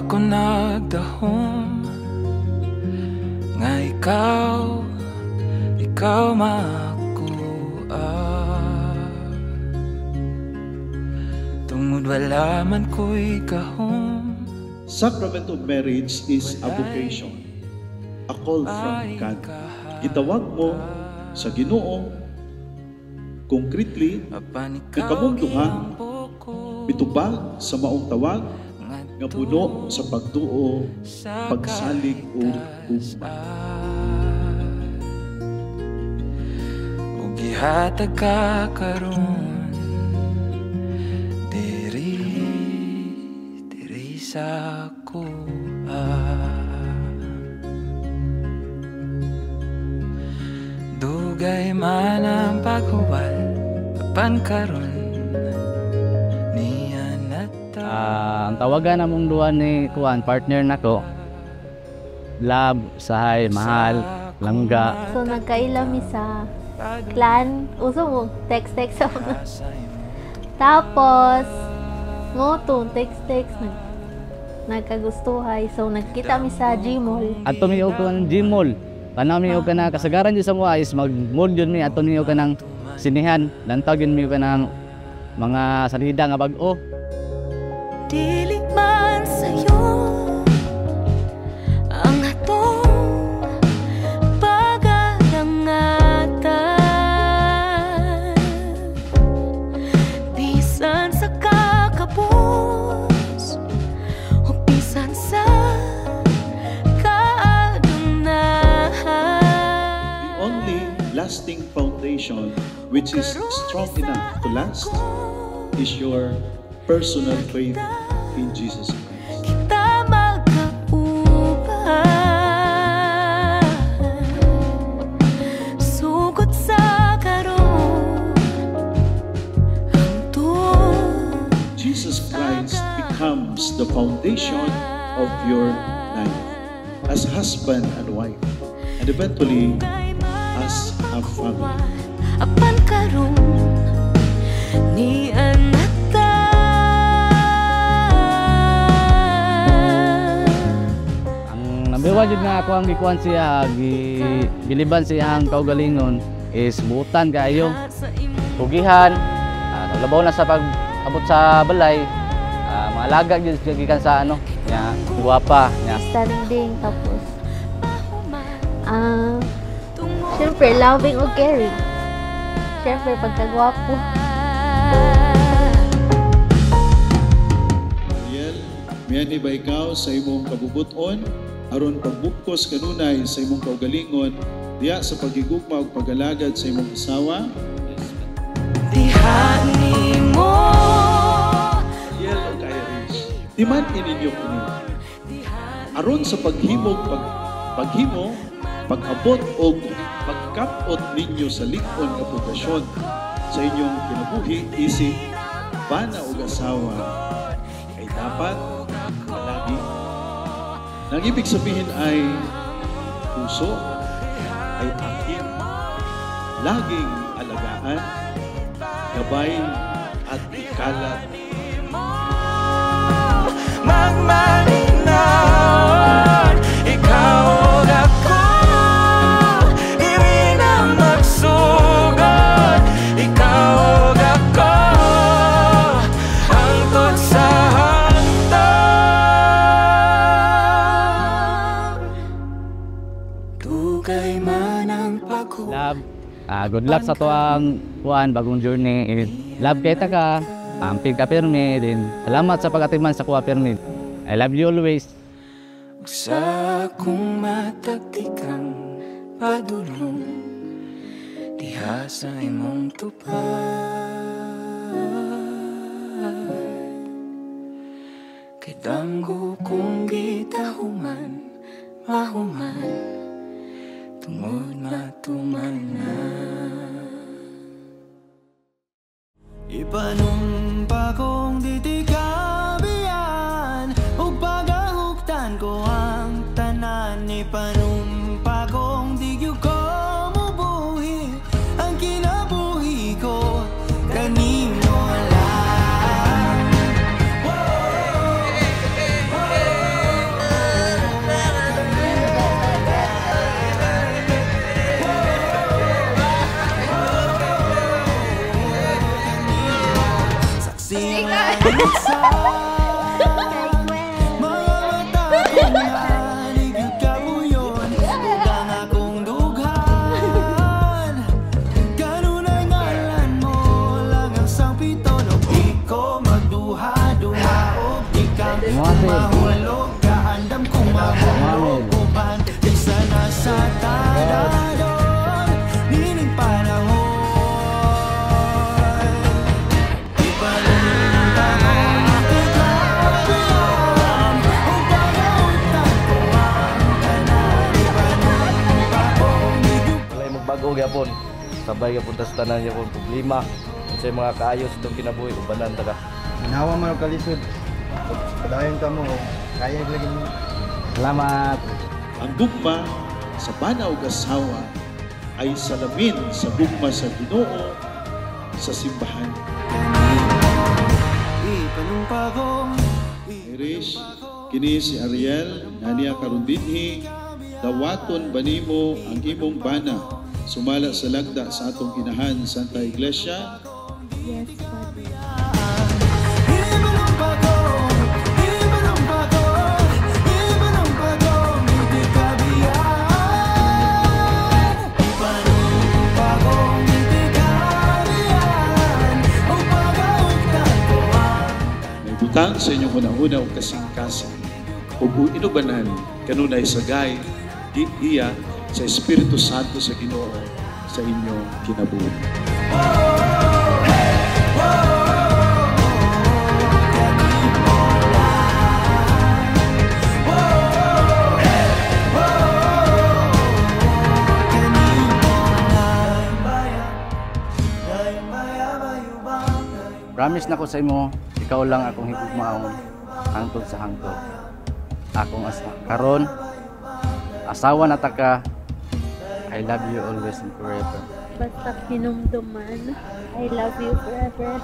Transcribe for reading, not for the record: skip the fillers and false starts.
ako nagdahom nga ikaw makuha. Tungod wala man ko'y kahom. Sacrament of marriage is a vocation, a call from God. Gitawag mo sa Ginoo concretely nga kamong duha mitubag sa maong tawag nga puno sa pagtuo, pagsalig ug ugma. Ug gihatag ka karon diri sa kuha. Dugay man ang paghuwal apan karon ang tawagan namong duha ni kuan partner nako, love, sahay, mahal, langga. So nagkailami sa clan, uso mo text ako. Tapos ngoto text nagkagustuhay, so nagkita mi sa Gmall. Ato mi og kan Gmall, kana mi og kana kasagaran di sa mo is mag-mall jud mi, ato mi og kanang sinihan, lantaw gyud mi og kanang mga salida nga bag-o. Dili man sa'yo ang atong pag-arangatan, bisan sa kakapos o bisan sa kaadunahan. The only lasting foundation which is strong enough to last is your personal faith in Jesus Christ. Kita magkauban, sugod sa karon hangtod. Jesus Christ becomes the foundation of your life as husband and wife, and eventually as a family. Apan karon ni Biwa jud nga ako ang gikuan siya, giliban siya ang kaugalingon is buutan kaayo. Pugihan, labaw na sa pag-abot sa balay, maalaga jud gikan sa ano, nya guwapa nya. Standing tapos syempre loving o caring. Syempre pagkagwapo. Ariel, miyani ba ikaw sa imong kabubuton aron pagbukos kanunay sa imong kaugalingon diya sa pagigugma ug pag-alagad sa imong asawa? Dihani mo Ariel ug Irish, timan ininyo kini aron sa paghimo, pag-abot o pagkapot ninyo sa likon nga pundasyon sa inyong kinabuhi, isip, bana ug asawa ay dapat palagi. Ang ibig sabihin ay puso ay aking laging alagaan, gabay at ikalat. Magmalinaw, ikaw ug ako, dili na magsugod. Ikaw ug ako, hangtod sa dugay man ang paghuwal. Love, good luck sa tuang kuan bagong journey. Love kita ka, amping ka pirmi din. Salamat sa pag-atiman sa kuha pirmi. I love you always. Sa akong matagtikang padulong diha sa imong tupad, kay danggo kong gitahuman mahuman tungod matuman na. Ipanumpa kong ditikabian ug pagahuktan ko ang tanan. Ipanumpa kong digyo ko mubuhi ang kinabuhi ko kanimo lang. Mga mata ko naligid ka buyon, ugang akong dughan. Kanunay ngalan mo lang ang sangpito, no di ko magduha-duha o di kang mahulog. Kaandam kong mahulog uban, di sana sa tadadon, nining panahon. Walay magbago gyapon. Sabay gyapon tas tanan gyapon problema. Unsay mga kaayos itong kinabuhi ubanan taga. Ginawa man og kalisod. Padayon ka mo, kaya lagi mo. Salamat. Ang gugma sa bana ug asawa ay salamin sa gugma sa Ginoo sa simbahan. Irish, kini si Ariel, naniya karon dinhi, dawaton banimo ang imong bana sumala sa lagda sa atong inahan Santa Iglesia. Yes, Father. Butang sa inyong unang-una o kasing-kasing ug inubanan kanunay sagay iya sa Espiritu Santo sa Ginoo sa inyong kinabuhi. Promise na ko sa imo, ikaw lang akong higugmaon hangtod sa hangtod. Akong karon asawa na ta ka. I love you always and forever. Basta kinumduman. I love you forever.